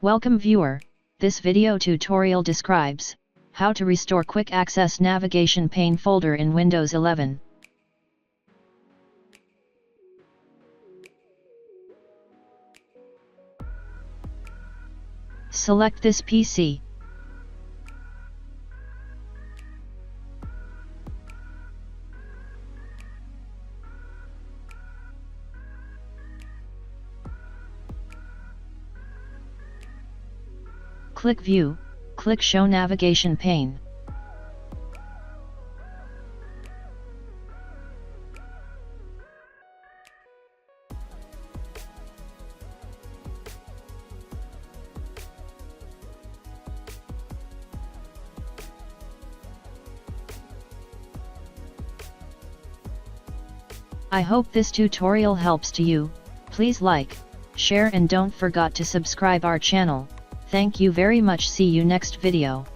Welcome viewer, this video tutorial describes how to restore quick access navigation pane folder in Windows 11. Select this PC. Click View, click Show Navigation Pane. I hope this tutorial helps to you. Please like, share and don't forget to subscribe our channel. Thank you very much. See you next video.